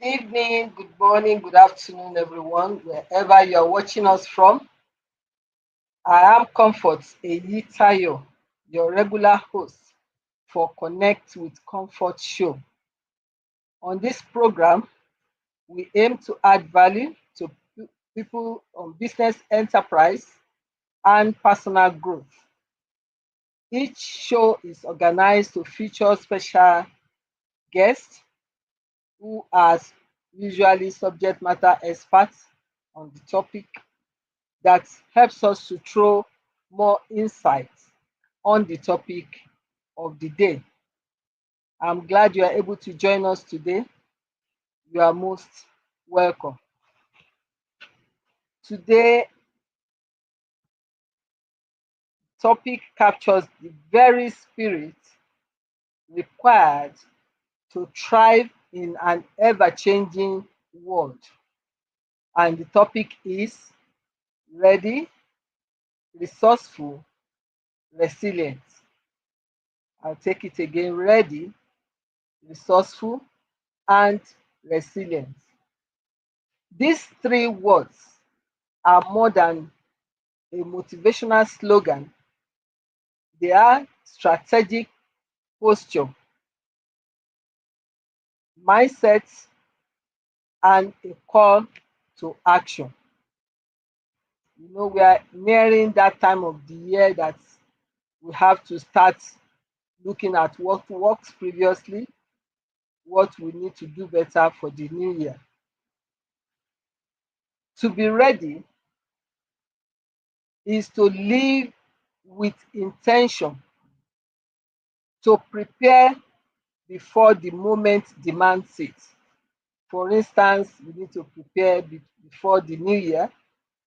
evening, good morning, good afternoon, everyone, wherever you are watching us from. I am Comfort Eyitayo, your regular host for Connect with Comfort show. On this program, we aim to add value to people on business enterprise and personal growth. Each show is organized to feature special guests who are usually subject matter experts on the topic that helps us to throw more insight on the topic of the day. I'm glad you are able to join us today. You are most welcome. Today topic captures the very spirit required to thrive in an ever-changing world. And the topic is ready, resourceful, resilient. I'll take it again, ready, resourceful, and resilient. These three words are more than a motivational slogan, they are strategic posture, mindset, and a call to action. We are nearing that time of the year that we have to start looking at what works previously, what we need to do better for the new year. To be ready is to live with intention, to prepare before the moment demands it. For instance, we need to prepare before the new year,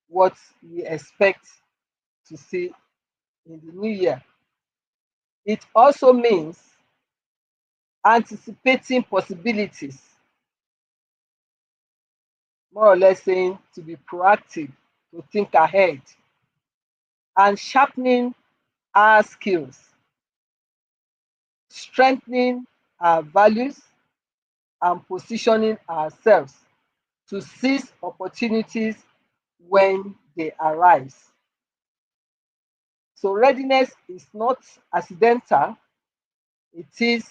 what we expect to see in the new year. It also means anticipating possibilities, more or less saying to be proactive, to think ahead, and sharpening our skills, strengthening our values, and positioning ourselves to seize opportunities when they arise. So, readiness is not accidental, it is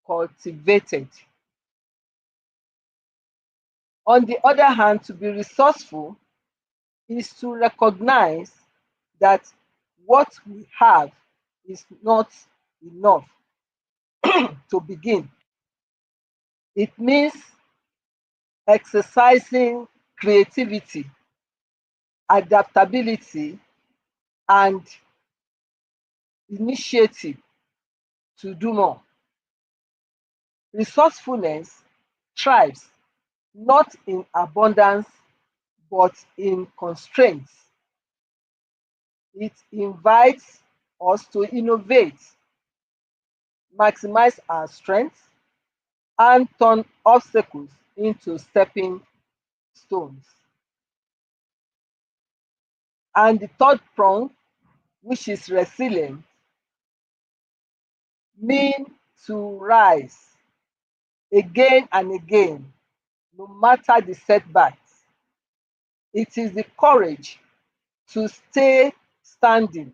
cultivated. On the other hand, to be resourceful is to recognize that what we have is not enough to begin. It means exercising creativity, adaptability, and initiative to do more. Resourcefulness thrives not in abundance but in constraints. It invites us to innovate, maximize our strengths, and turn obstacles into stepping stones. And the third prong, which is resilient, mean to rise again and again, no matter the setbacks. It is the courage to stay standing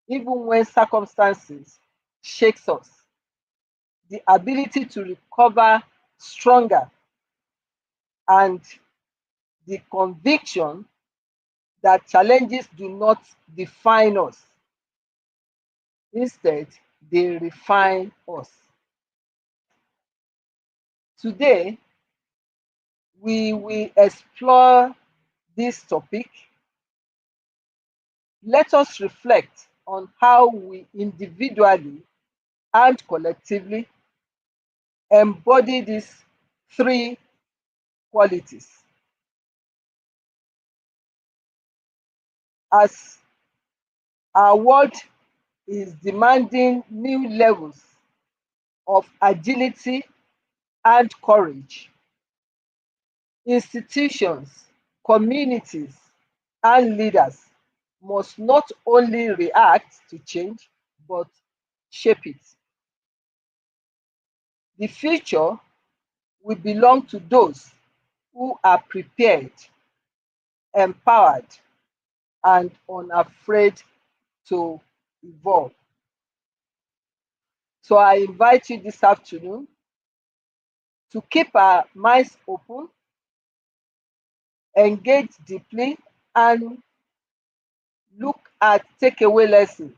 even when circumstances shakes us, the ability to recover stronger, and the conviction that challenges do not define us. Instead, they refine us. Today, we will explore this topic. Let us reflect on how we individually and collectively embody these three qualities. As our world is demanding new levels of agility and courage, institutions, communities, and leaders must not only react to change but shape it. The future We belong to those who are prepared, empowered, and unafraid to evolve. So I invite you this afternoon to keep our minds open, engage deeply, and look at takeaway lessons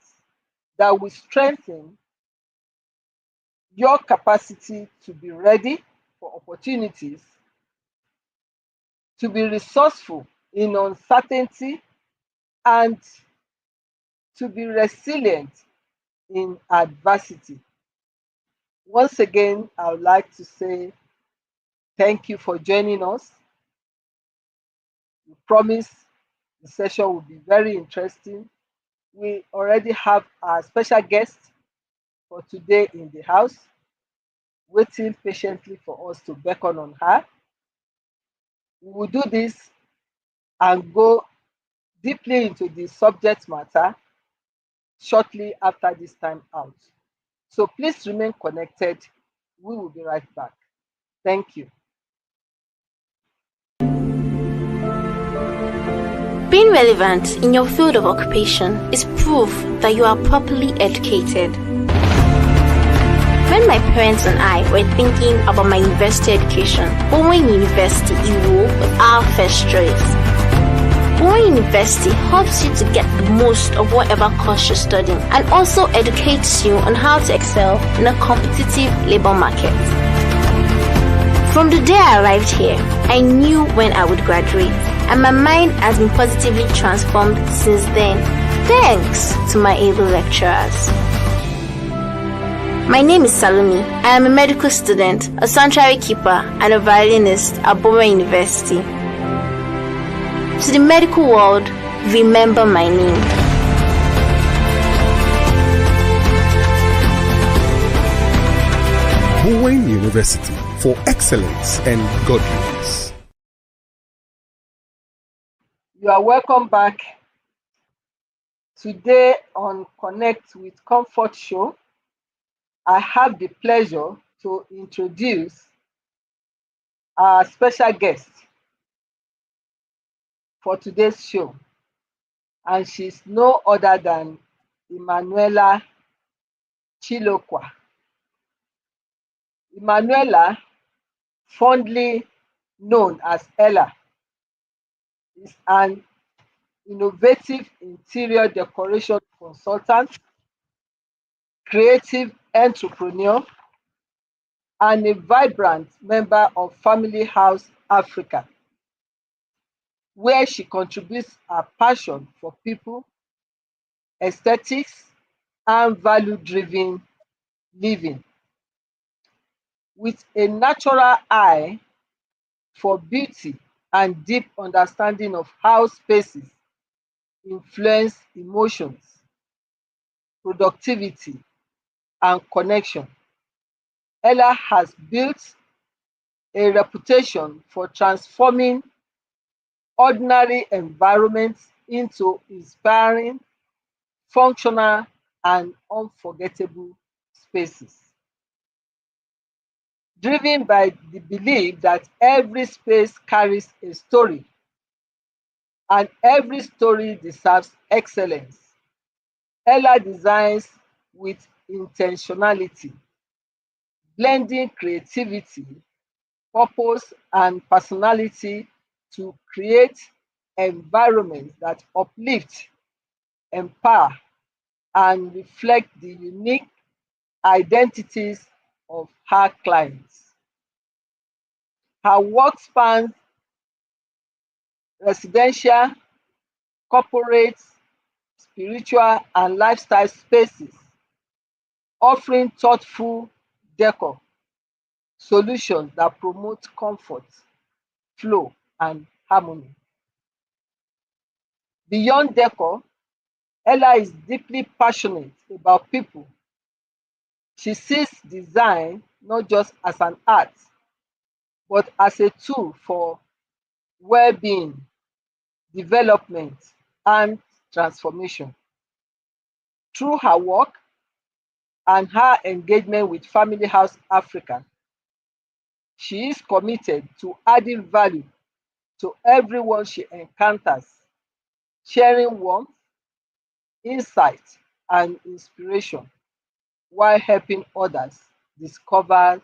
that will strengthen your capacity to be ready for opportunities, to be resourceful in uncertainty, and to be resilient in adversity. Once again, I would like to say thank you for joining us. We promise the session will be very interesting. We already have our special guest for today in the house, waiting patiently for us to beckon on her. We will do this and go deeply into the subject matter shortly after this time out. So please remain connected. We will be right back. Thank you. Being relevant in your field of occupation is proof that you are properly educated. When my parents and I were thinking about my university education, Bowen University Iwo was our first choice. Bowen University helps you to get the most of whatever course you're studying and also educates you on how to excel in a competitive labor market. From the day I arrived here, I knew when I would graduate, and my mind has been positively transformed since then, thanks to my able lecturers. My name is Salome. I am a medical student, a sanctuary keeper, and a violinist at Bowen University. To the medical world, remember my name. Bowen University, for excellence and godliness. You are welcome back. Today on Connect with Comfort Show, I have the pleasure to introduce our special guest for today's show. And she's no other than Emmanuella Chilokoa. Emmanuella, fondly known as Ella, is an innovative interior decoration consultant, creative entrepreneur, and a vibrant member of Family House Africa, where she contributes her passion for people, aesthetics, and value-driven living. With a natural eye for beauty and deep understanding of how spaces influence emotions, productivity, and connection, Ella has built a reputation for transforming ordinary environments into inspiring, functional, and unforgettable spaces. Driven by the belief that every space carries a story and every story deserves excellence, Ella designs with intentionality, blending creativity, purpose, and personality to create environments that uplift, empower, and reflect the unique identities of her clients. Her work spans residential, corporate, spiritual, and lifestyle spaces, offering thoughtful decor solutions that promote comfort, flow, and harmony. Beyond decor, Ella is deeply passionate about people. She sees design not just as an art, but as a tool for well-being, development, and transformation. Through her work and her engagement with Family House Africa, She is committed to adding value to everyone she encounters, sharing warmth, insight, and inspiration while helping others discover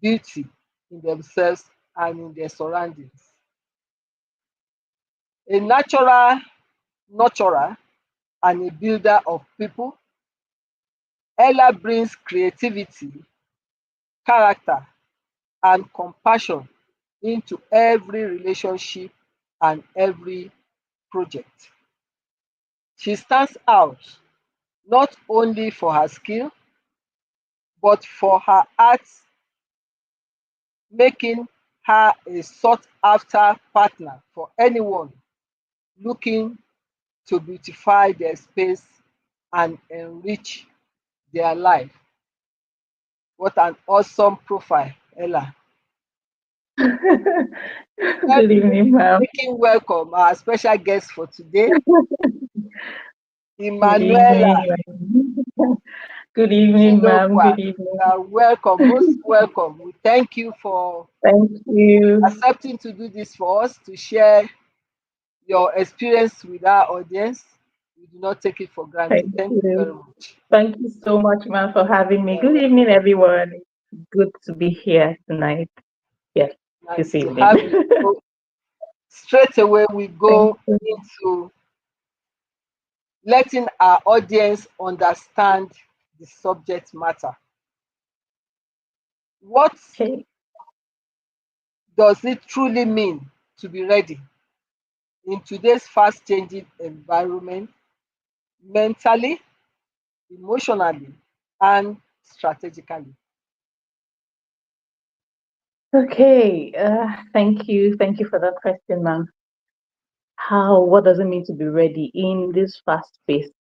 beauty in themselves and in their surroundings. A natural nurturer and a builder of people, Ella brings creativity, character, and compassion into every relationship and every project. She stands out not only for her skill, but for her art, making her a sought after partner for anyone looking to beautify their space and enrich their life. What an awesome profile, Ella. Let's Good evening, ma'am. making welcome our special guest for today, Good Emmanuella evening. Good evening, ma'am. Chilokoa. Good evening. Welcome, most welcome. We thank you for Thank you. accepting to do this for us, to share your experience with our audience. We do not take it for granted. Thank Thank you very you. much. Thank you so much, ma'am, for having me. You're Good evening, welcome. everyone. Good to be here tonight. Yes, this Nice to evening. have you. So straight away, we Thank go you. into letting our audience understand the subject matter. What Okay. does it truly mean to be ready in today's fast changing environment, mentally, emotionally, and strategically? Okay. Thank you. Thank you for that question, ma'am. What does it mean to be ready in this fast-paced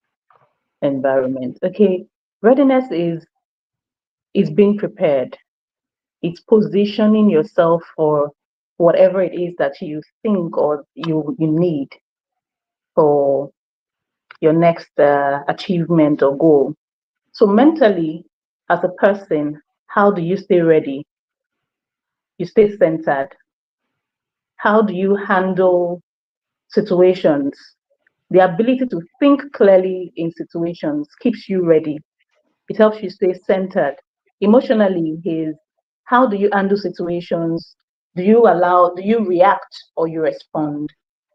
environment? Okay. Readiness is being prepared. It's positioning yourself for whatever it is that you think or you need for your next achievement or goal. So mentally, as a person, how do you stay ready? You stay centered. How do you handle situations? The ability to think clearly in situations keeps you ready. It helps you stay centered. Emotionally is how do you handle situations? Do you react or you respond?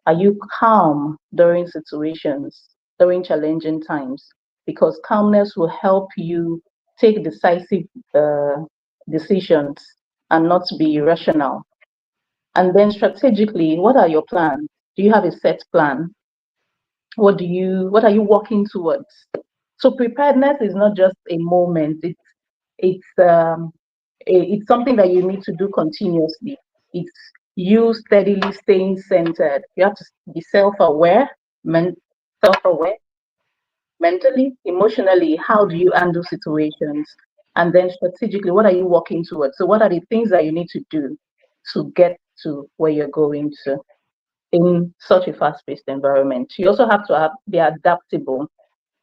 Are you calm during situations, during challenging times? Because calmness will help you take decisive uh, decisions and not be irrational. And then strategically, what are your plans? Do you have a set plan? What are you working towards? So preparedness is not just a moment. It's it's something that you need to do continuously. It's you steadily staying centered. You have to be self-aware, self-aware mentally, emotionally. How do you handle situations? And then strategically, what are you working towards? So what are the things that you need to do to get to where you're going to in such a fast-paced environment? You also have to be adaptable,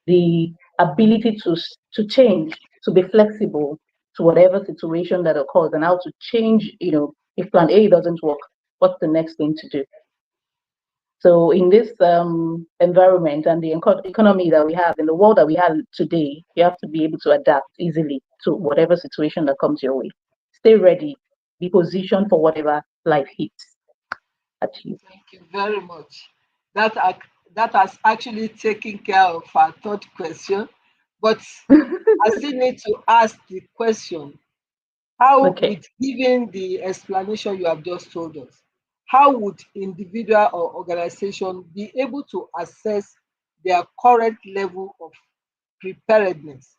the ability to change, to be flexible to whatever situation that occurs, and how to change. If plan A doesn't work, what's the next thing to do? So in this environment and the economy that we have, in the world that we have today, you have to be able to adapt easily to whatever situation that comes your way. Stay ready, be positioned for whatever life hits at you. Thank you very much. That has actually taken care of our third question, but I still need to ask the question: how Okay. would, given the explanation you have just told us, how would individual or organization be able to assess their current level of preparedness?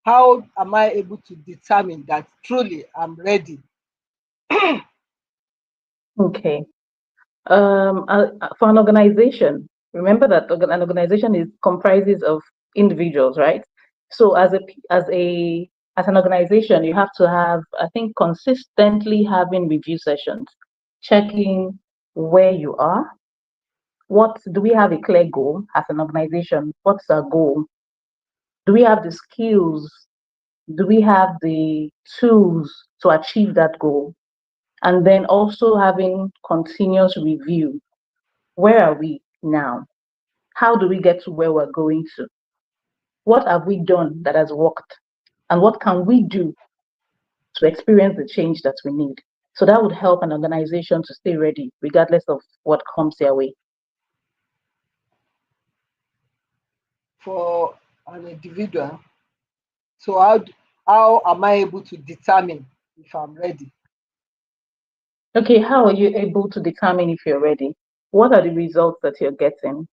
How am I able to determine that truly I'm ready? Okay. For an organization, remember that an organization is comprises of individuals, right? So as an organization, you have to have, I think, consistently having review sessions, checking where you are. What do we have a clear goal as an organization? What's our goal? Do we have the skills? Do we have the tools to achieve that goal? And then also having continuous review. Where are we now? How do we get to where we're going to? What have we done that has worked? And what can we do to experience the change that we need? So that would help an organization to stay ready, regardless of what comes their way. For an individual, so how am I able to determine if I'm ready? Okay, how are you able to determine if you're ready? What are the results that you're getting?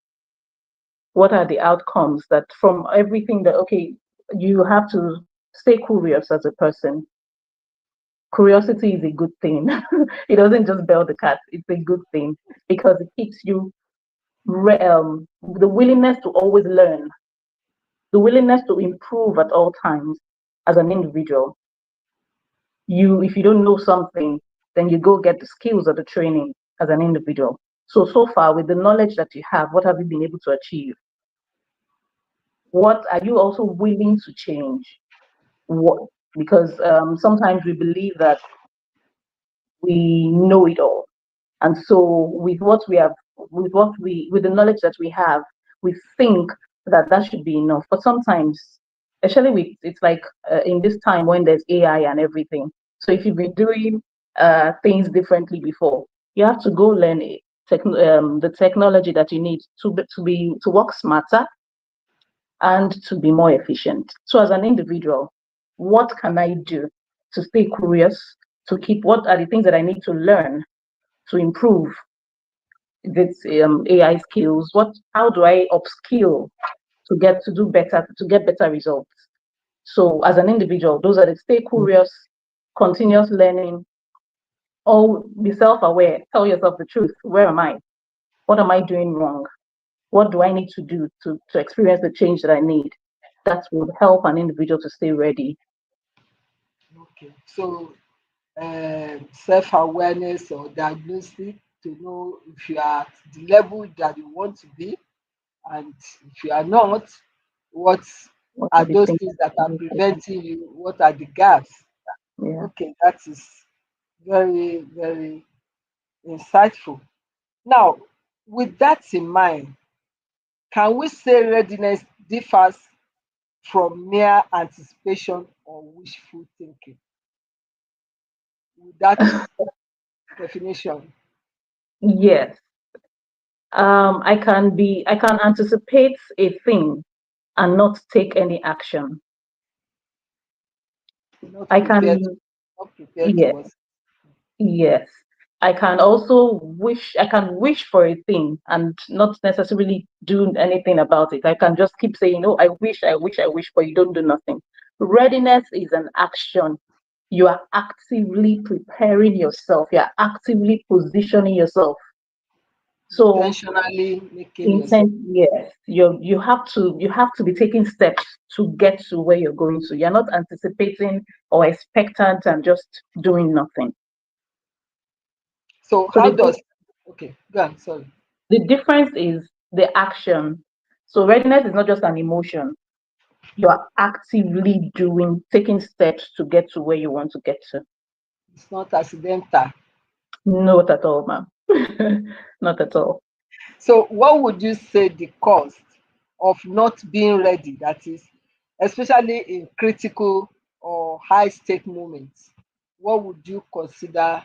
What are the outcomes that from everything that, okay, you have to stay curious as a person. Curiosity is a good thing. It doesn't just bell the cat, it's a good thing because it keeps you the willingness to always learn, the willingness to improve at all times as an individual. If you don't know something, then you go get the skills or the training as an individual. So far with the knowledge that you have, what have you been able to achieve? What are you also willing to change? What, because sometimes we believe that we know it all. And so with the knowledge that we have, we think that that should be enough. But sometimes, especially it's like in this time when there's AI and everything. So if you've been doing things differently before, you have to go learn the technology that you need to work smarter and to be more efficient. So as an individual, what can I do to stay curious, to keep what are the things that I need to learn to improve this AI skills? How do I upskill to do better, to get better results? So as an individual, those are the stay curious, continuous learning, or be self-aware, tell yourself the truth. Where am I? What am I doing wrong? What do I need to do to experience the change that I need? That would help an individual to stay ready. Okay, so self-awareness or diagnostic to know if you are at the level that you want to be, and if you are not, what What are are the those things things that that I are need to do? preventing you? What are the gaps? Yeah. Okay, that is very, very insightful. Now, with that in mind, can we say readiness differs from mere anticipation or wishful thinking? With that definition, Yes. I can anticipate a thing and not take any action. not I prepared, can, not prepared yes, towards. yes. I can also I can wish for a thing and not necessarily do anything about it. I can just keep saying, oh, I wish, but you don't do nothing. Readiness is an action. You are actively preparing yourself. You are actively positioning yourself. So Intentionally making yourself. intent, yes, you have to be taking steps to get to where you're going to. You're not anticipating or expectant and just doing nothing. So So how does, okay, go on, sorry. the difference is the action. So readiness is not just an emotion. You are actively taking steps to get to where you want to get to. It's not accidental. Not at all, ma'am. Not at all. So what would you say the cost of not being ready, that is, especially in critical or high stake moments? What would you consider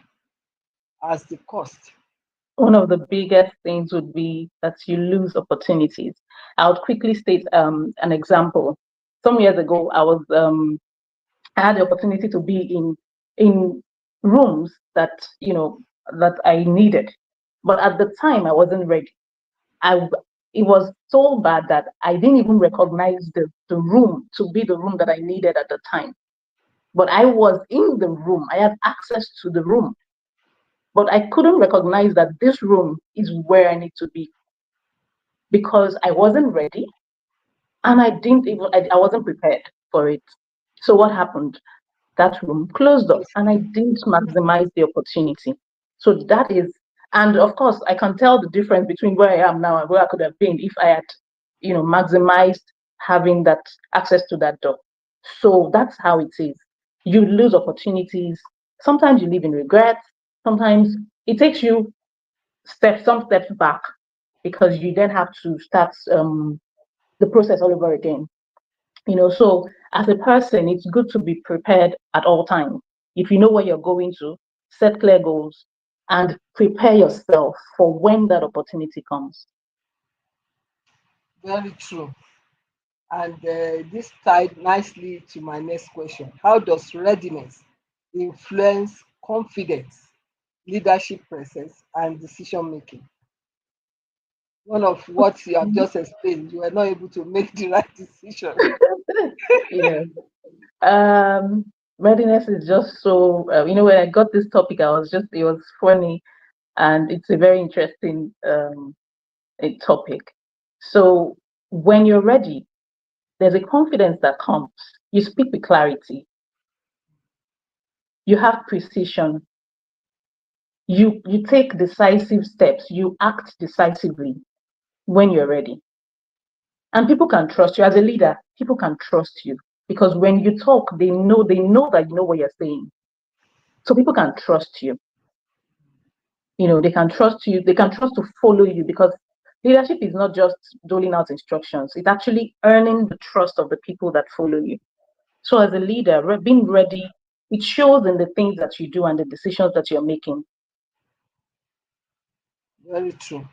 as the cost? One of the biggest things would be that you lose opportunities. I would quickly state an example. Some years ago, I had the opportunity to be in rooms that that I needed, but at the time I wasn't ready. I It was so bad that I didn't even recognize the room to be the room that I needed at the time. But I was in the room. I had access to the room, but I couldn't recognize that this room is where I need to be because I wasn't ready and I wasn't prepared for it. So what happened? That room closed up Just and I didn't maximize the opportunity. So that is, and of course, I can tell the difference between where I am now and where I could have been if I had, maximized having that access to that door. So that's how it is. You lose opportunities. Sometimes you live in regret. sometimes it takes you some steps back because you then have to start the process all over again. So as a person, it's good to be prepared at all times. If you know where you're going to, set clear goals and prepare yourself for when that opportunity comes. Very true. And this tied nicely to my next question. How does readiness influence confidence, leadership presence, and decision making? One of what you have just explained, you were not able to make the right decision. Yeah. Um, Readiness is just so, when I got this topic, it was funny, and it's a very interesting topic. So when you're ready, there's a confidence that comes. You speak with clarity, you have precision, you take decisive steps, you act decisively when you're ready. And people can trust you as a leader, people can trust you because when you talk, they know that you know what you're saying. So people can trust you. They can trust you, they can trust to follow you because leadership is not just doling out instructions, it's actually earning the trust of the people that follow you. So as a leader, being ready, it shows in the things that you do and the decisions that you're making. Very true.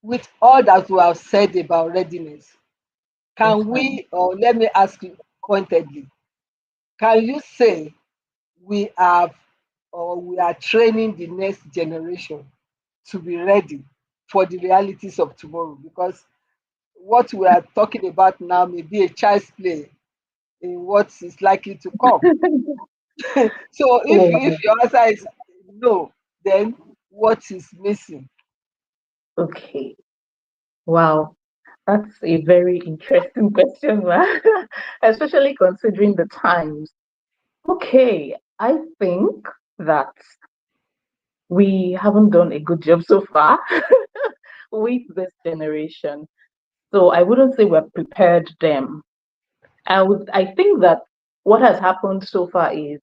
With all that we have said about readiness, Yes, can ma'am. we, or let me ask you pointedly, can you say we have or we are training the next generation to be ready for the realities of tomorrow? Because what we are talking about now may be a child's play in what is likely to come. So if Wow. your answer is no, then what is missing? Okay. Wow. That's a very interesting question, ma'am. Especially considering the times. Okay, I think that we haven't done a good job so far with this generation. So I wouldn't say we've prepared them. I think that what has happened so far is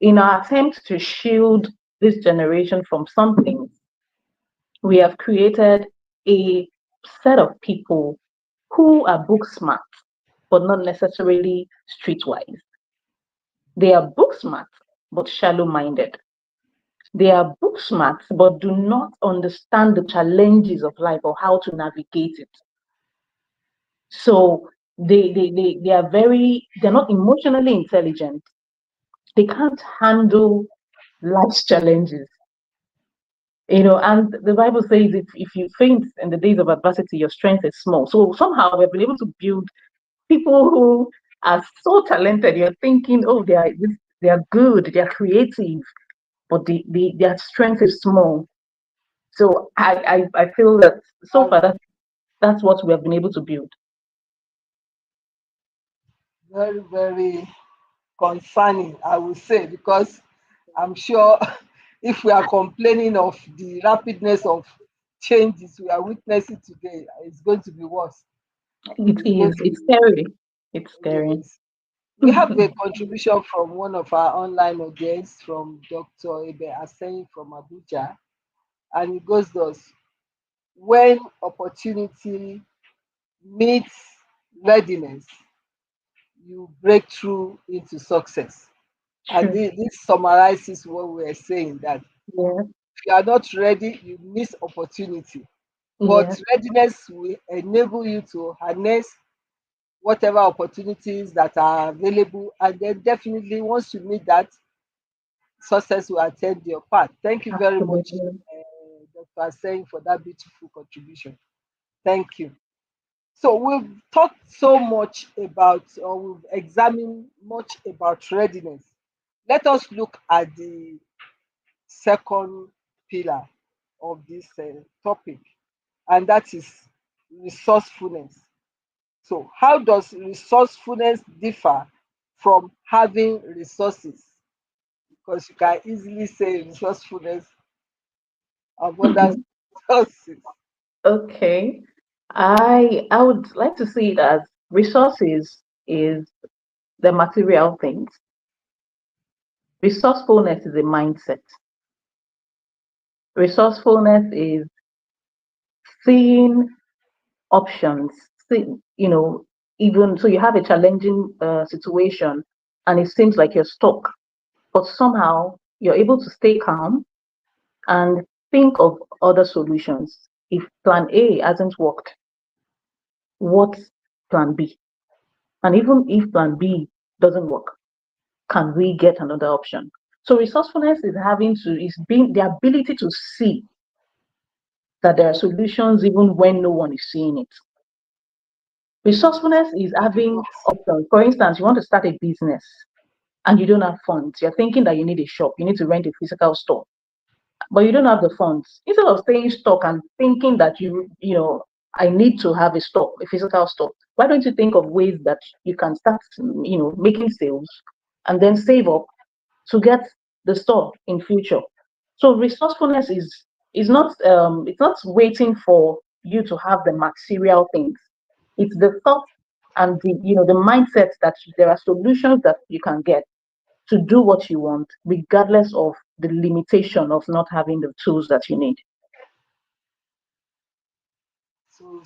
in our attempt to shield this generation from something, we have created a set of people who are book smart, but not necessarily streetwise. They are book smart, but shallow minded. They are book smart, but do not understand the challenges of life or how to navigate it. So they are they're not emotionally intelligent. They can't handle life's challenges. And the Bible says if you faint in the days of adversity, your strength is small. So somehow we've been able to build people who are so talented. You're thinking, oh, they are good, they are creative, but their strength is small. So I feel that so far Very, that's what we have been able to build. very, very concerning, I would say, because I'm sure if we are complaining of the rapidness of changes we are witnessing today, it's going to be worse. It It's going is. to It's be, scary. It's scary. yes. We have a contribution from one of our online audience from Dr. Ebe Aseyin from Abuja, and it goes thus: when opportunity meets readiness, you break through into success. And True. this summarizes what we're saying, that Yeah. if you are not ready, you miss opportunity. But Yeah. readiness will enable you to harness whatever opportunities that are available. And then definitely once you meet that, success will attend your path. Thank you very much, Absolutely. Dr. Saying, for that beautiful contribution. Thank you. So we've talked so much about, or we've examined much about readiness. Let us look at the second pillar of this topic, and that is resourcefulness. So, how does resourcefulness differ from having resources? Because you can easily say resourcefulness abundance resources. Okay. I would like to see it as resources is the material things. Resourcefulness is a mindset. Resourcefulness is seeing options. See, even so, you have a challenging situation, and it seems like you're stuck, but somehow you're able to stay calm and think of other solutions. If plan A hasn't worked, what's plan B? And even if plan B doesn't work, can we get another option? So resourcefulness is being the ability to see that there are solutions even when no one is seeing it. Resourcefulness is having options. For instance, you want to start a business and you don't have funds. You're thinking that you need a shop, you need to rent a physical store, but you don't have the funds. Instead of staying stuck and thinking that I need to have a store, a physical store, why don't you think of ways that you can start, making sales and then save up to get the store in future? So resourcefulness is not it's not waiting for you to have the material things. It's the thought and the mindset that there are solutions that you can get to do what you want, regardless of the limitation of not having the tools that you need. So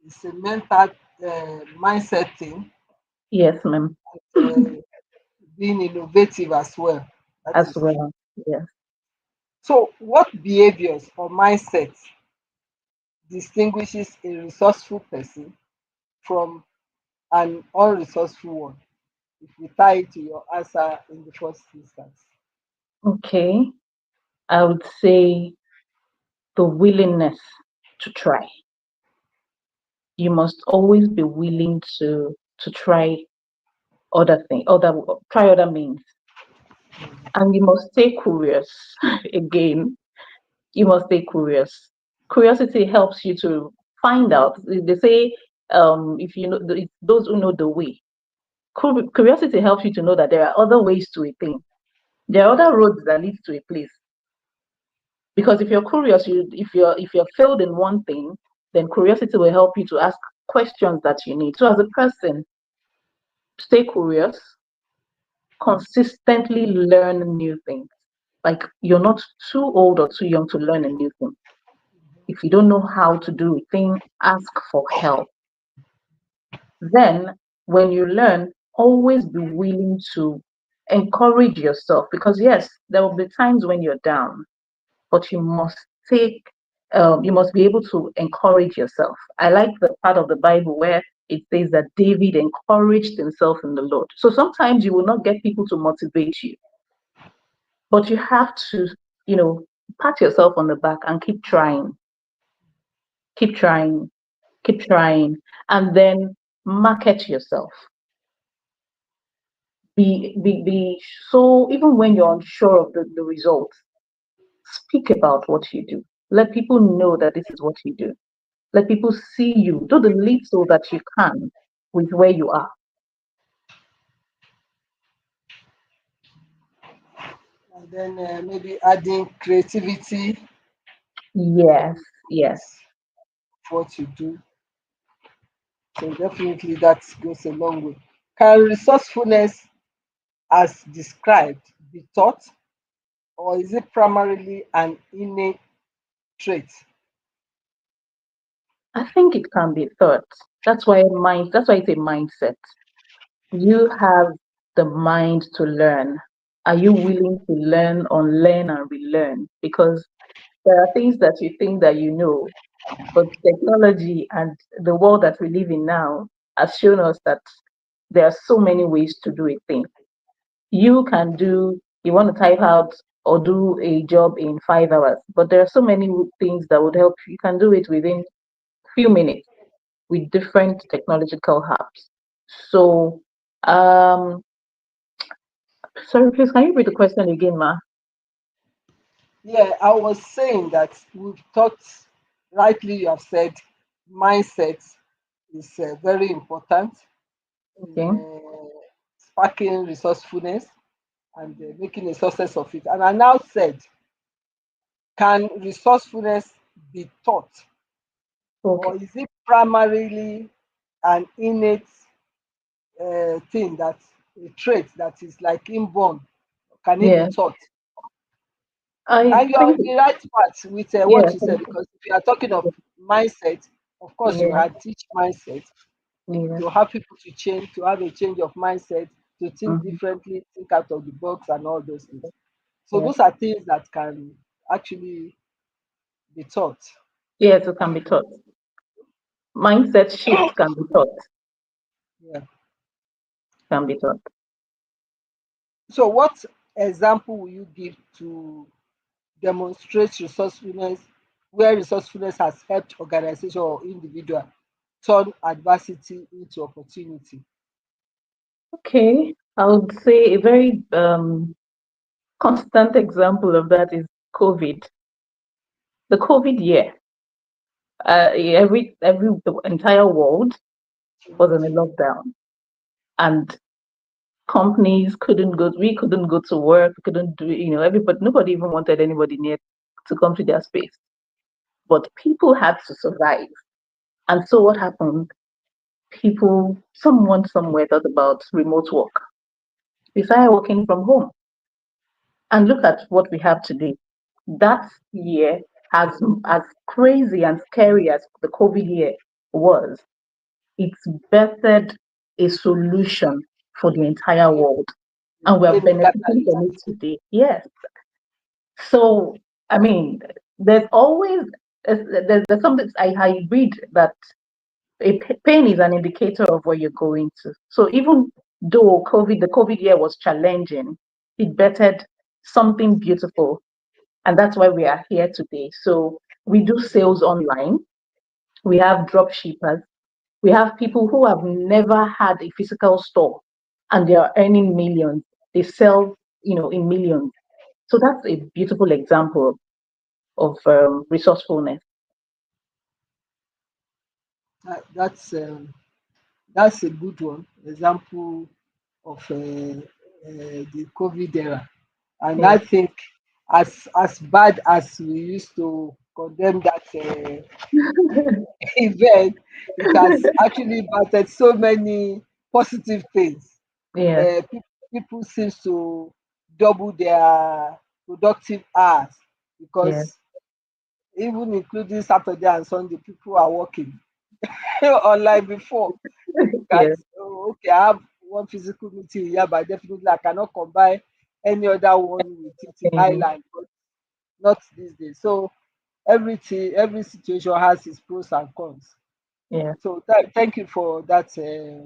it's a mental mindset thing, Yes, ma'am. uh, being innovative as well. That As is true. well. Yes. So, what behaviors or mindset distinguishes a resourceful person from an unresourceful one? If we tie it to your answer in the first instance. Okay. I would say the willingness to try. You must always be willing to try try other means. And you must stay curious. Again, you must stay curious. Curiosity helps you to find out. They say, if you know those who know the way. Curiosity helps you to know that there are other ways to a thing. There are other roads that lead to a place. Because if you're curious, if you're failed in one thing, then curiosity will help you to ask questions that you need. So as a person, stay curious, consistently learn new things. Like you're not too old or too young to learn a new thing. If you don't know how to do a thing, ask for help. Then, when you learn, always be willing to encourage yourself because, yes, there will be times when you're down, but you must be able to encourage yourself. I like the part of the Bible where it says that David encouraged himself in the Lord. So sometimes you will not get people to motivate you, but you have to, you know, pat yourself on the back and keep trying, keep trying, and then market yourself. Be so even when you're unsure of the results, speak about what you do. Let people know that this is what you do. Let people see you. Do the little that you can with where you are. And then maybe adding creativity Yes, yes. to what you do. So definitely that goes a long way. Can resourcefulness, as described, be taught, or is it primarily an innate trait? I think it can be thought. That's why it's a mindset. You have the mind to learn. Are you willing to learn, unlearn, and relearn? Because there are things that you think that you know, but technology and the world that we live in now has shown us that there are so many ways to do a thing. You want to type out or do a job in 5 hours, but there are so many things that would help. You can do it within few minutes with different technological hubs. So, sorry, please, can you read the question again, Ma? Yeah, I was saying that we've talked, rightly you have said, mindset is very important in Okay. sparking resourcefulness and making a success of it. And I now said, can resourcefulness be taught, Okay. or is it primarily an innate thing, that a trait that is like inborn? Can it be Yeah. taught? I And you're on think, the right path with yeah, what you said, because if you are talking of mindset, of course, you yeah, had teach mindset yeah, to have people to change, to have a change of mindset, to think mhm, differently, think out of the box, and all those things. So yeah. those are things that can actually be taught. Yes, it can be taught. Mindset shift can be taught. Yeah. Can be taught. So what example will you give to demonstrate resourcefulness, where resourcefulness has helped organization or individual turn adversity into opportunity? Okay, I would say a very constant example of that is COVID. The COVID year, the entire world was in a lockdown, and companies couldn't go. We couldn't go to work. We couldn't do. Everybody, nobody even wanted anybody near to come to their space. But people had to survive, and so what happened? Someone somewhere thought about remote work. We started working from home, and look at what we have today. That year, as crazy and scary as the COVID year was, it's bettered a solution for the entire Yeah, world, it and we're became a benefiting catalyst. from it today. Yes. So, I mean, there's always there's something I read that pain is an indicator of where you're going to. So even though the COVID year was challenging, it bettered something beautiful, and that's why we are here today. So we do sales online. We have drop shippers. We have people who have never had a physical store, and they are earning millions. They sell, in millions. So that's a beautiful example of resourcefulness. That, that's a good one. Example of the COVID era. And I Yes, think as bad as we used to condemn that event, it has actually battered so many positive things. yes, People seems to double their productive hours yes, because even including Saturday and Sunday, people are working. Unlike before, you look at, yes, oh, okay, I have one physical meeting here, but definitely I cannot combine any other one with it in mm, Highland, but not these days. So every situation has its pros and cons. yes. So thank you for that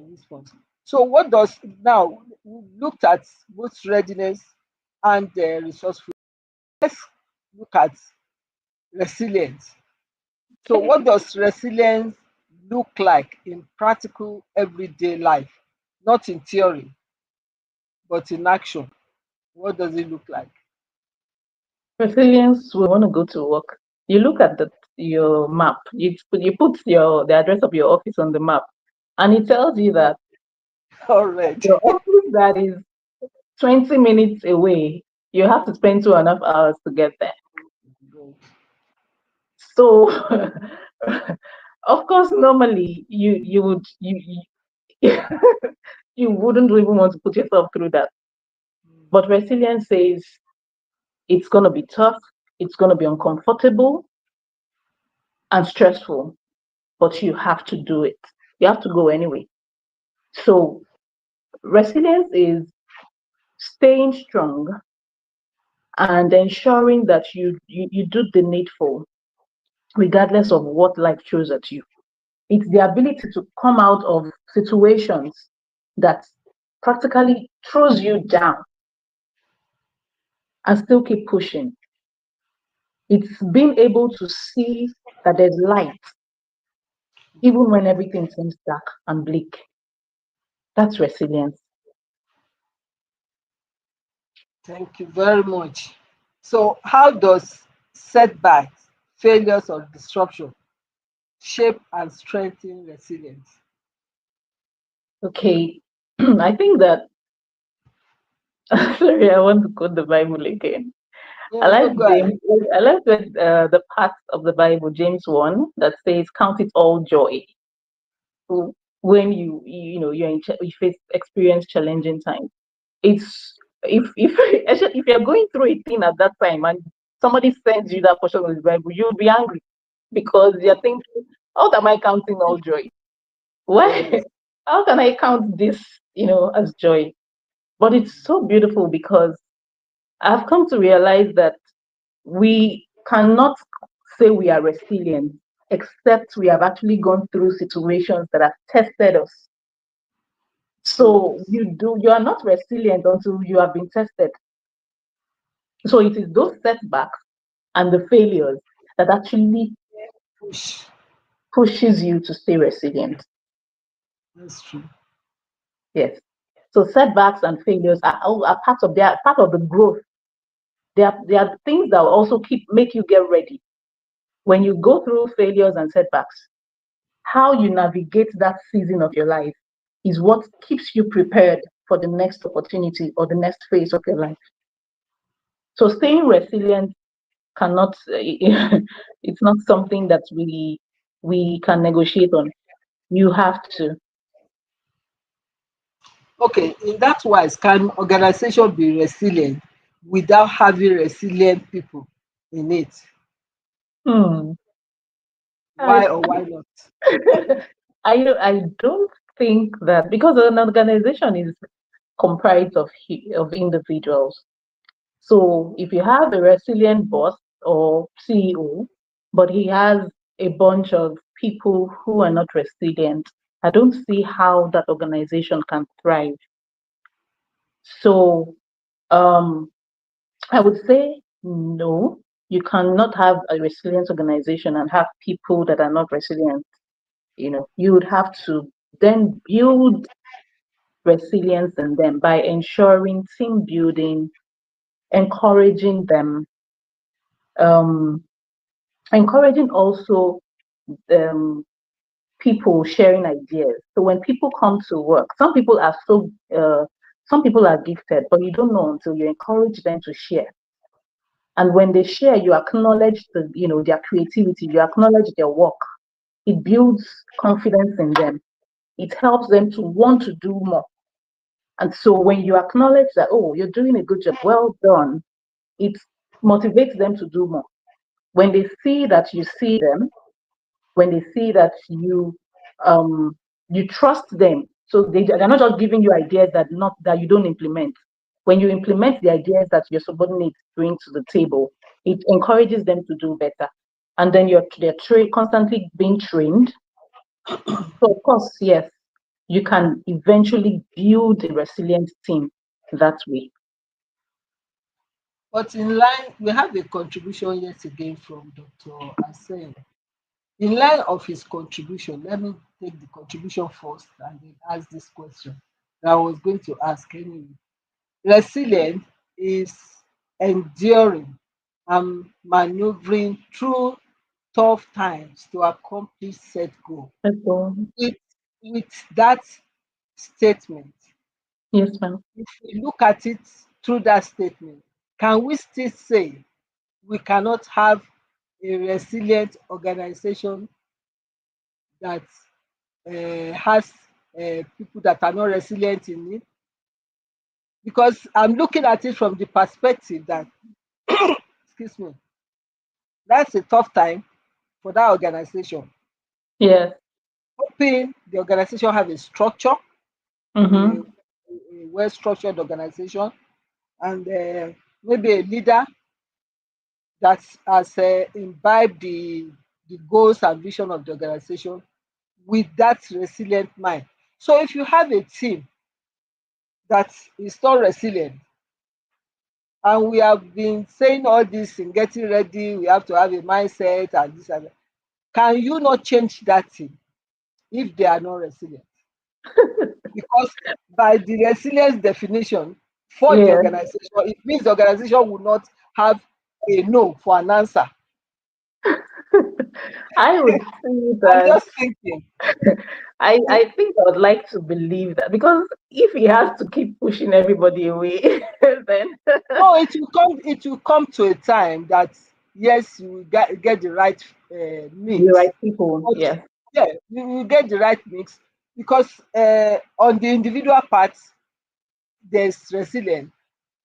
response. So what does now we looked at both readiness and resourceful. Let's look at resilience. So Okay. what does resilience look like in practical everyday life? Not in theory, but in action. What does it look like? Resilience, we want to go to work. You look at your map. You put the address of your office on the map, and it tells you that All right. your office that is 20 minutes away, you have to spend 2.5 hours to get there. So, of course, normally you you wouldn't even want to put yourself through that. But resilience says it's going to be tough, it's going to be uncomfortable and stressful, but you have to do it. You have to go anyway. So, resilience is staying strong and ensuring that you do the needful, regardless of what life throws at you. It's the ability to come out of situations that practically throws you down and still keep pushing. It's being able to see that there's light even when everything seems dark and bleak. That's resilience. Thank you very much. So how does setbacks, failures or disruption shape and strengthen resilience? Okay. I think that sorry, I want to quote the Bible again. I Yeah, no, like go ahead. James. I like the part of the Bible, James 1, that says, "Count it all joy when you face experience challenging times." It's if if if you're going through a thing at that time and somebody sends you that portion of the Bible, you'll be angry because you're thinking, how am I counting all joy? Why? Yes. How can I count this, as joy? But it's so beautiful because I've come to realize that we cannot say we are resilient except we have actually gone through situations that have tested us. So Yes. you are not resilient until you have been tested. So it is those setbacks and the failures that actually Push. pushes you to stay resilient. That's true. Yes. So setbacks and failures are part of the growth. They are things that will also make you get ready. When you go through failures and setbacks, how you navigate that season of your life is what keeps you prepared for the next opportunity or the next phase of your life. So staying resilient cannot it's not something that we can negotiate on. You have to. Okay, in that wise, can organization be resilient without having resilient people in it? Hmm. Why I or why not? I don't think that because an organization is comprised of individuals. So if you have a resilient boss or CEO, but he has a bunch of people who are not resilient, I don't see how that organization can thrive. So um, I would say no, you cannot have a resilient organization and have people that are not resilient. You would have to then build resilience in them by ensuring team building, encouraging them, um, encouraging also um, people sharing ideas. So when people come to work, some people are gifted, but you don't know until you encourage them to share. And when they share, you acknowledge their creativity, you acknowledge their work. It builds confidence in them. It helps them to want to do more. And so when you acknowledge that, oh, you're doing a good job, well done, it motivates them to do more. When they see that you see them, when they see that um you trust them, so they're not just giving you ideas that you don't implement. When you implement the ideas that your subordinates bring to the table, it encourages them to do better. And then they're constantly being trained. So of course, yes, you can eventually build a resilient team that way. But in line, we have a contribution yet again from Dr. Asen. In line of his contribution, let me take the contribution first and then ask this question that I was going to ask anyway. Resilience is enduring and maneuvering through tough times to accomplish set goal. So, With, with that statement, yes, ma'am. if we look at it through that statement, can we still say we cannot have a resilient organization that has people that are not resilient in it? Because I'm looking at it from the perspective that, excuse me, that's a tough time for that organization. Yes. Hoping the organization have a structure, a, Mm-hmm. a well-structured organization, and maybe a leader that has imbibed the goals and vision of the organization with that resilient mind. So if you have a team that is not resilient, and we have been saying all this in getting ready, we have to have a mindset and this and that. Can you not change that team if they are not resilient? Because by the resilience definition for the Yes. organization, it means the organization will not have a no for an answer. I would say I'm that just thinking. I think I would like to believe that because if he has to keep pushing everybody away, then No, it will come to a time that yes, you will get the right the mix. right people, But yes, yeah, you will get the right mix because on the individual parts there's resilience.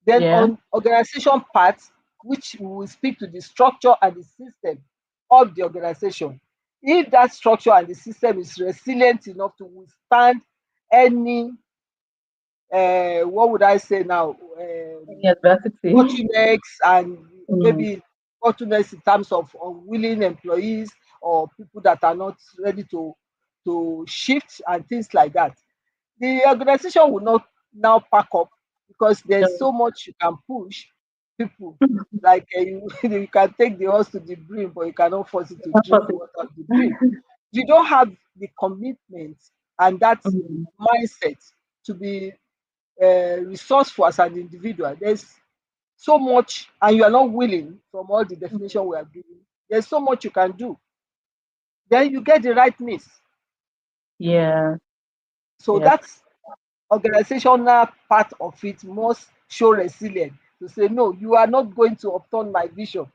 Then yeah, on organization part, which will speak to the structure and the system of the organization. If that structure and the system is resilient enough to withstand any what would I say now? Any adversity. Bottlenecks and Mm, maybe bottlenecks in terms of unwilling employees or people that are not ready to shift and things like that. The organization will not now pack up because there's no, so much you can push people. Like you can take the horse to the brim, but you cannot force it to not drink the possible. water of the brim. You don't have the commitment and that Mm, mindset to be resourceful as an individual. There's so much, and you are not willing from all the definition we are giving. There's so much you can do. Then you get the right mix. yeah, So yeah. that's organizational part of it must show resilience to say, no, you are not going to upturn my vision.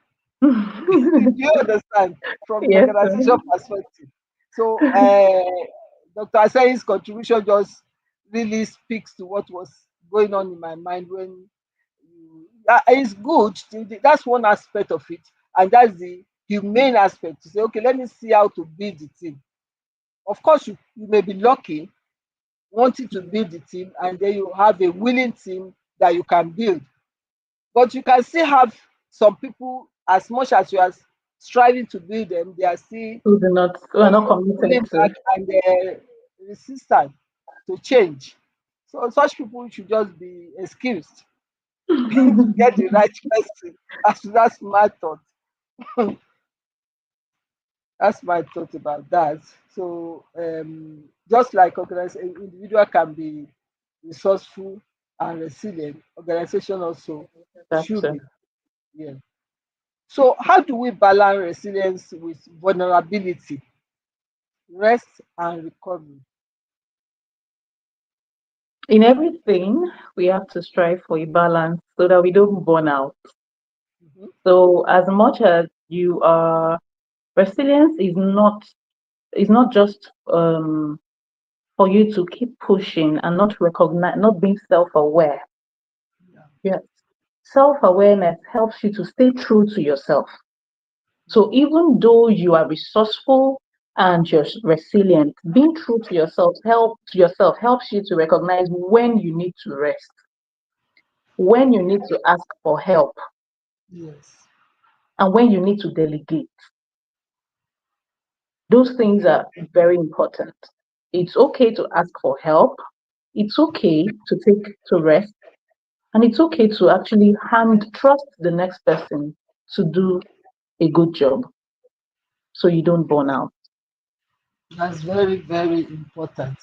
Do you understand from the Yes, sir. organization perspective? So Dr. Asayi's contribution just really speaks to what was going on in my mind when it's good. That's one aspect of it, and that's the humane aspect to say, okay, let me see how to build the team. Of course, you may be lucky wanting to build the team, and then you have a willing team that you can build. But you can still have some people, as much as you are striving to build them, they are still Who are not committed pulling to. back and resistant to change. So such people should just be excused to get the right person. That's my thought. That's my thought about that. So just like individual can be resourceful and resilient, organization also That's should be. Yeah. So how do we balance resilience with vulnerability, rest and recovery? in everything, we have to strive for a balance so that we don't burn out. Mhm. So as much as you are, resilience is not just for you to keep pushing and not recognize, not being self-aware. Yeah. Yes. Self-awareness helps you to stay true to yourself. So even though you are resourceful and you're resilient, being true to yourself helps you to recognize when you need to rest, when you need to ask for help, Yes. and when you need to delegate. Those things are very important. It's okay to ask for help. It's okay to take to rest, and it's okay to actually hand trust the next person to do a good job so you don't burn out. That's very, very important.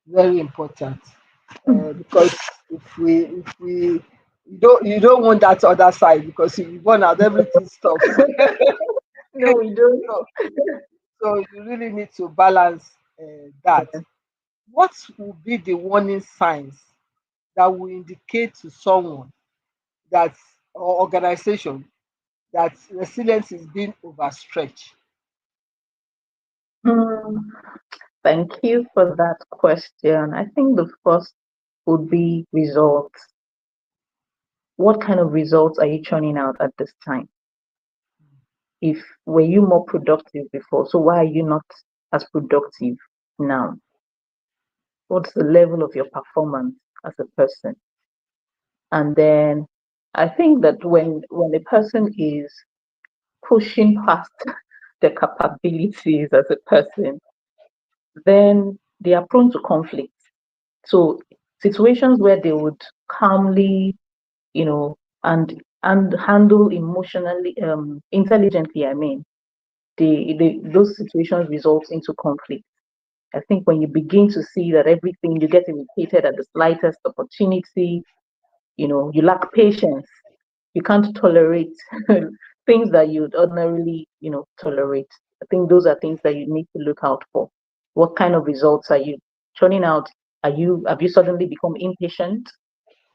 Very important. Because if we you don't want that other side because if you burn out, everything stops. No, we don't. so, so you really need to balance that. What will be the warning signs that will indicate to someone that or organization that resilience is being overstretched? Hmm, thank you for that question. I think the first would be results. What kind of results are you churning out at this time? If were you more productive before, so why are you not as productive now? What's the level of your performance as a person? And then I think that when a person is pushing past their capabilities as a person, then they are prone to conflict. So situations where they would calmly, you know, and handle emotionally, intelligently. I mean, those situations result into conflict. I think when you begin to see that everything you get irritated at the slightest opportunity, you lack patience. You can't tolerate things that you'd ordinarily, tolerate. I think those are things that you need to look out for. What kind of results are you churning out? Have you suddenly become impatient?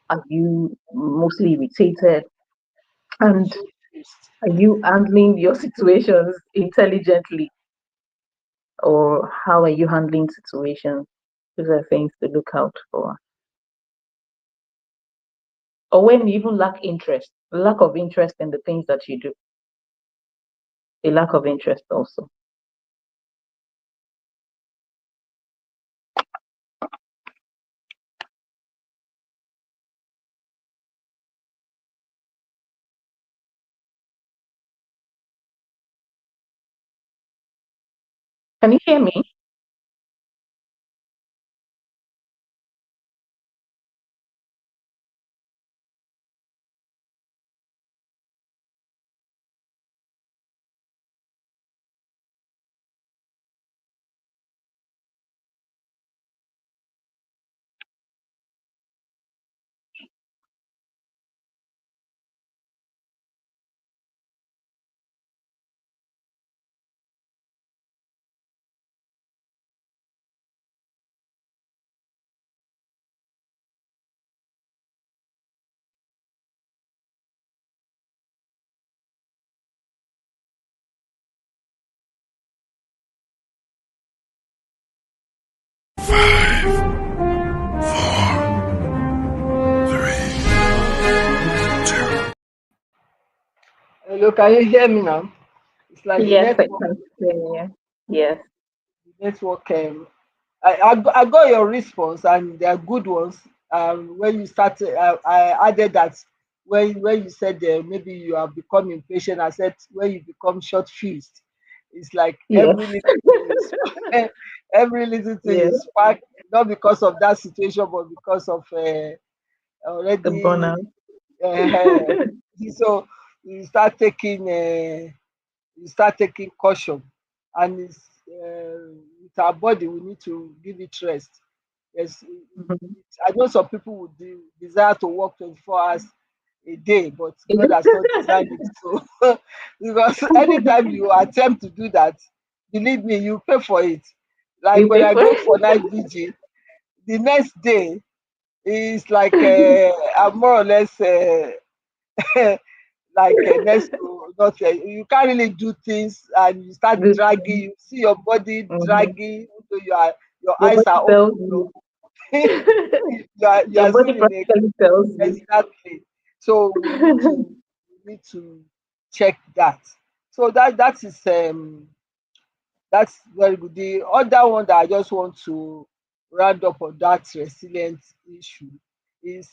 Are you mostly irritated? And are you handling your situations intelligently? Or how are you handling situations? Those are things to look out for. or when you even lack interest, lack of interest in the things that you do, a lack of interest also. Can you hear me? Hello, can you hear me now? It's like the Yes, I network. can hear you. Yes. The network. I got your response, and they are good ones. When you started, I added that when you said maybe you have become impatient. I said when you become short fused, it's like Yes. every little thing Yes. is spark, not because of that situation, but because of The already. burnout. Uh, so you start taking. You start taking caution, and with our body we need to give it rest. Yes, Mhm. I know some people would desire to work 24 hours a day, but God has not designed it so. Because anytime you attempt to do that, believe me, you pay for it. Like You when pay I for go for it. night vigil, the next day is like I'm more or less like next to nothing. You can't really do things, and you start This dragging. thing. You see your body Mhm. dragging, so your Your eyes body are tells open. you. You Your are body still in a practically tells you. exactly. So we need to check that. So that's very good. The other one that I just want to round up on that resilience issue is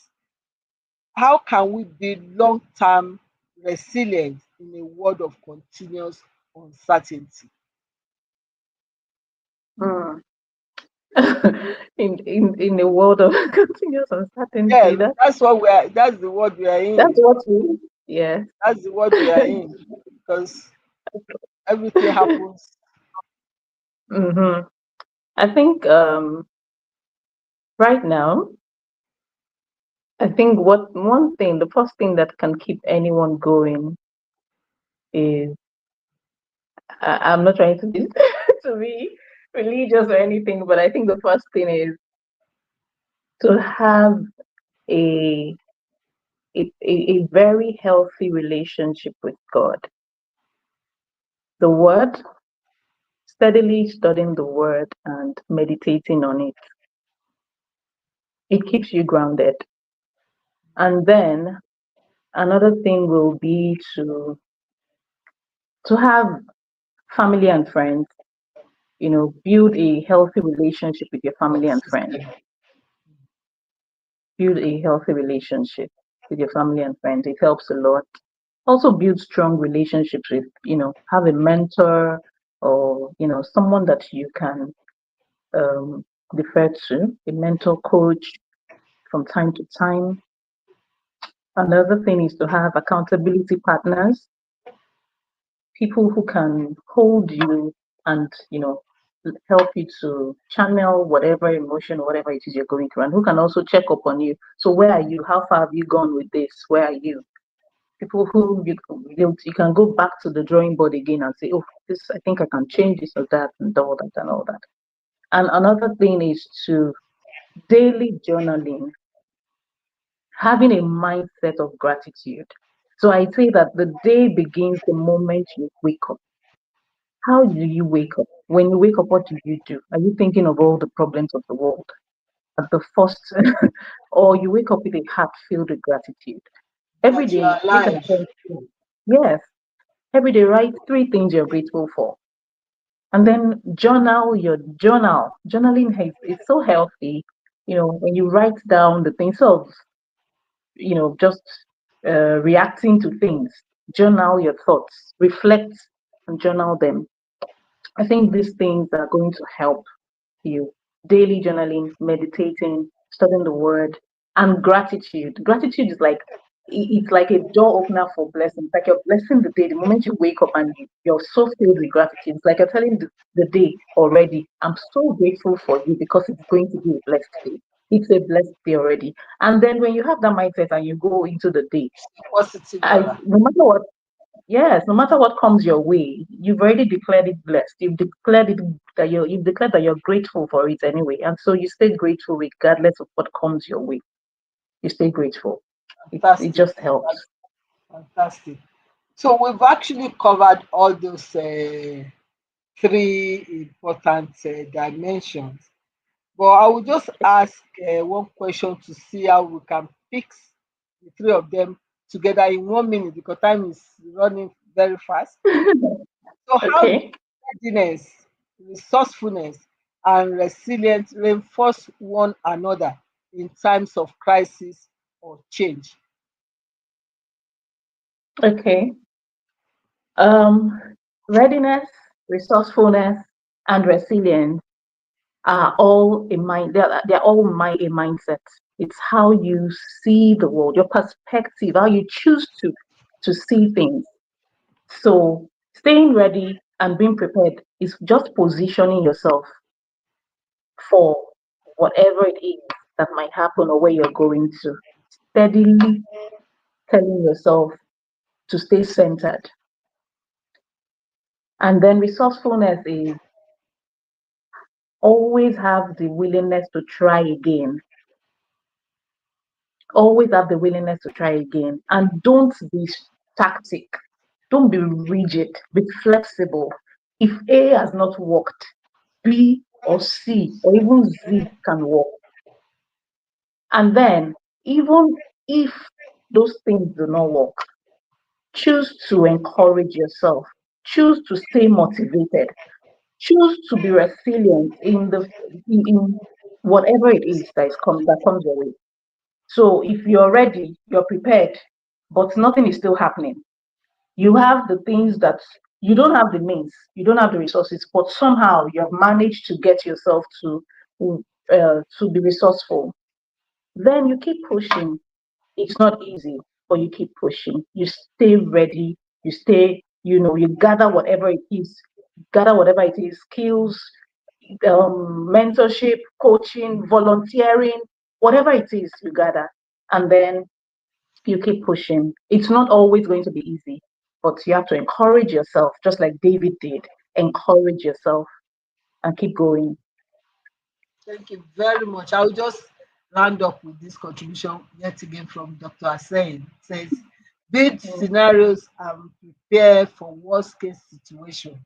how can we be long-term resilient in a world of continuous uncertainty? Mm. In the world of continuous uncertainty, Yeah, that's the world we are that's in. what we, yeah. That's the world we are in because everything happens. Hmm. I think right now, I think what one thing, the first thing that can keep anyone going is, I'm not trying to be to be religious or anything, but I think the first thing is to have a a very healthy relationship with God. The Word, steadily studying the Word and meditating on it, it keeps you grounded. And then another thing will be to have family and friends, build a healthy relationship with your family and friends. Consistent. Build a healthy relationship with your family and friends. It helps a lot. Also build strong relationships with, have a mentor or, someone that you can um, refer to, a mentor coach from time to time. Another thing is to have accountability partners, people who can hold you and, help you to channel whatever emotion or whatever it is you're going through, and who can also check up on you. So where are you? How far have you gone with this? Where are you? People who you can go back to the drawing board again and say, oh, this, I think I can change this or that and all that and all that. And another thing is to daily journaling, having a mindset of gratitude. So I say that the day begins the moment you wake up. How do you wake up? When you wake up, what do you do? Are you thinking of all the problems of the world? at the first, or you wake up with a heart filled with gratitude. Every That you day, are make an alive. attempt to, yes, every day write three things you're grateful for. And then journal your journal. Journaling is so healthy. When you write down the things of, just reacting to things, journal your thoughts, reflect and journal them. I think these things are going to help you. Daily journaling, meditating, studying the word, and gratitude. Gratitude is like it's like a door opener for blessings. Like you're blessing the day the moment you wake up and you're so filled with gratitude. It's like you're telling the day already, I'm so grateful for you because it's going to be a blessed day. It's a blessed day already. And then when you have that mindset and you go into the day, Positive aura. no matter what, yes, no matter what comes your way, you've already declared it blessed. You've declared that you're grateful for it anyway. And so you stay grateful regardless of what comes your way. You stay grateful. It Fantastic. just helps. Fantastic. So we've actually covered all those three important dimensions. But I will just ask one question to see how we can fix the three of them together in 1 minute because time is running very fast. So, how do Okay. readiness, resourcefulness, and resilience reinforce one another in times of crisis or change? Okay. Um, Readiness, resourcefulness, and resilience are all a mind. They're all a mindset. It's how you see the world, your perspective, how you choose to see things. So staying ready and being prepared is just positioning yourself for whatever it is that might happen or where you're going to. Steadily telling yourself to stay centered. And then resourcefulness is always have the willingness to try again. Always have the willingness to try again. And don't be tactic. Don't be rigid. Be flexible. If A has not worked, B or C or even Z can work. And then, even if those things do not work, choose to encourage yourself, choose to stay motivated, choose to be resilient in whatever it is that comes your way. So if you're ready, you're prepared, but nothing is still happening. You have the things that you don't have the means, you don't have the resources, but somehow you have managed to get yourself to be resourceful. Then you keep pushing. It's not easy, but you keep pushing. You stay ready. You stay, you gather whatever it is, skills, mentorship, coaching, volunteering, whatever it is you gather. And then you keep pushing. It's not always going to be easy, but you have to encourage yourself, just like David did. Encourage yourself and keep going. Thank you very much. I will just round up with this contribution yet again from Dr. Asen. It says, build Mm. scenarios and prepare for worst case situation.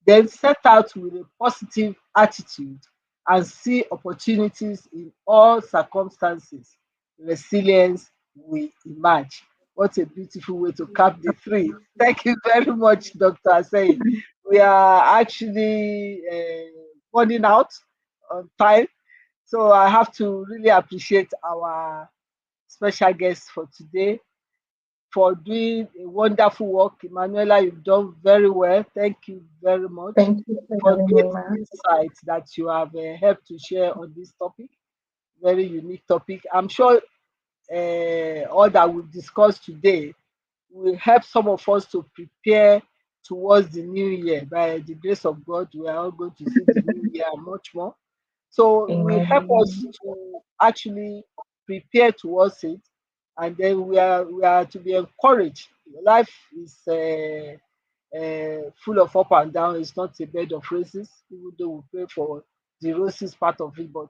Then set out with a positive attitude and see opportunities in all circumstances. Resilience will emerge. What a beautiful way to cap the three. Thank you very much, Dr. Asen. We are actually running out on time. So I have to really appreciate our special guest for today for doing a wonderful work. Emmanuella, you've done very well. Thank you very much Thank you for for having great me, ma. insights that you have helped to share on this topic. Very unique topic. I'm sure all that we've discussed today will help some of us to prepare towards the new year. By the grace of God, we are all going to see the new year and much more. So it will help us Amen. to actually prepare towards it, and then we are to be encouraged. Life is full of up and down. It's not a bed of roses, even though we pray for the roses part of it, but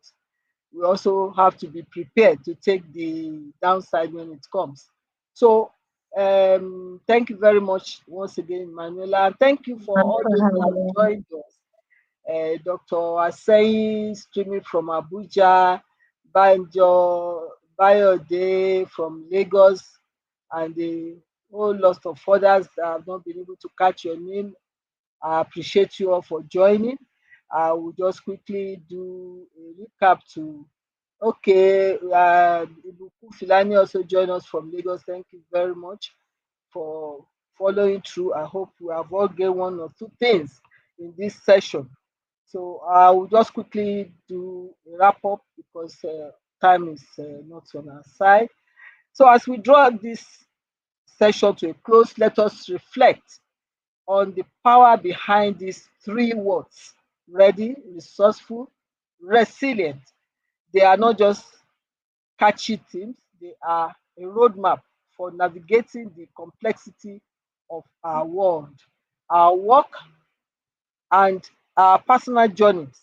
we also have to be prepared to take the downside when it comes. So thank you very much once again, Manuela, and thank you for Thanks all for those that having have me. joined us. Dr. Asayi streaming from Abuja, Banjo Bayode from Lagos, and a whole lot of others that have not been able to catch your name. I appreciate you all for joining. I will just quickly do a recap to okay. Ibuku Filani also joined us from Lagos. Thank you very much for following through. I hope we have all gained one or two things in this session. So I will just quickly do a wrap up because time is not on our side. So as we draw this session to a close, let us reflect on the power behind these three words: ready, resourceful, resilient. They are not just catchy themes, they are a roadmap for navigating the complexity of our world, our work, and our personal journeys.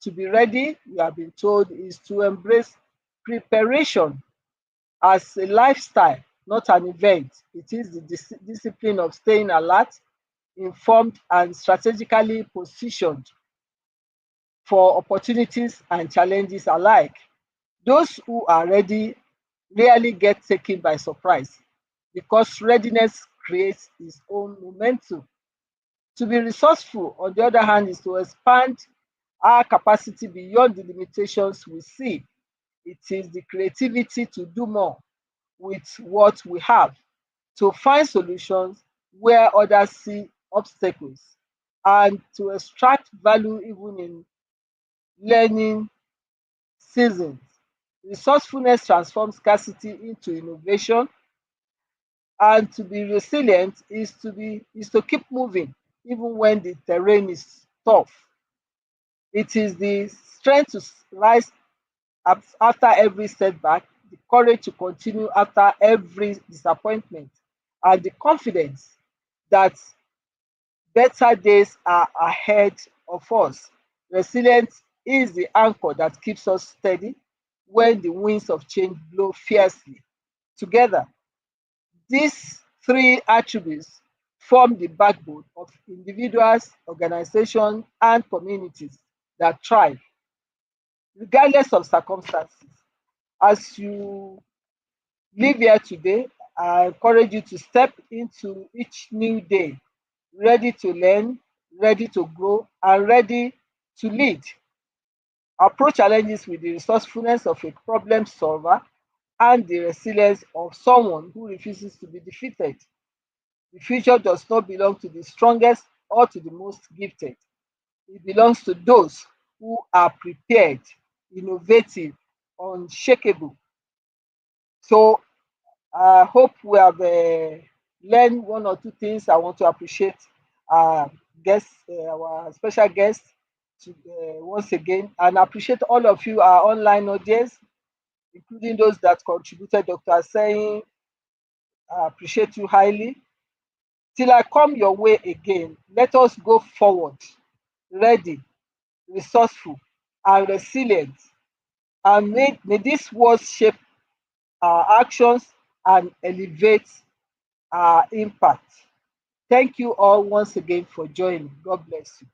To be ready, we have been told, is to embrace preparation as a lifestyle, not an event. It is the discipline of staying alert, informed, and strategically positioned for opportunities and challenges alike. Those who are ready rarely get taken by surprise because readiness creates its own momentum. To be resourceful, on the other hand, is to expand our capacity beyond the limitations we see. It is the creativity to do more with what we have, to find solutions where others see obstacles, and to extract value even in learning seasons. Resourcefulness transforms scarcity into innovation, and to be resilient is to keep moving even when the terrain is tough. It is the strength to rise after every setback, the courage to continue after every disappointment, and the confidence that better days are ahead of us. Resilience is the anchor that keeps us steady when the winds of change blow fiercely. Together, these three attributes form the backbone of individuals, organizations, and communities that thrive, regardless of circumstances. As you live here today, I encourage you to step into each new day ready to learn, ready to grow, and ready to lead. Approach challenges with the resourcefulness of a problem solver and the resilience of someone who refuses to be defeated. The future does not belong to the strongest or to the most gifted. It belongs to those who are prepared, innovative, unshakable. So I hope we have learned one or two things. I want to appreciate our guests, our special guests, once again, and appreciate all of you, our online audience, including those that contributed. Dr. Saying, I appreciate you highly. Till I come your way again, let us go forward, ready, resourceful, and resilient. And may these words shape our actions and elevate our impact. Thank you all once again for joining. God bless you.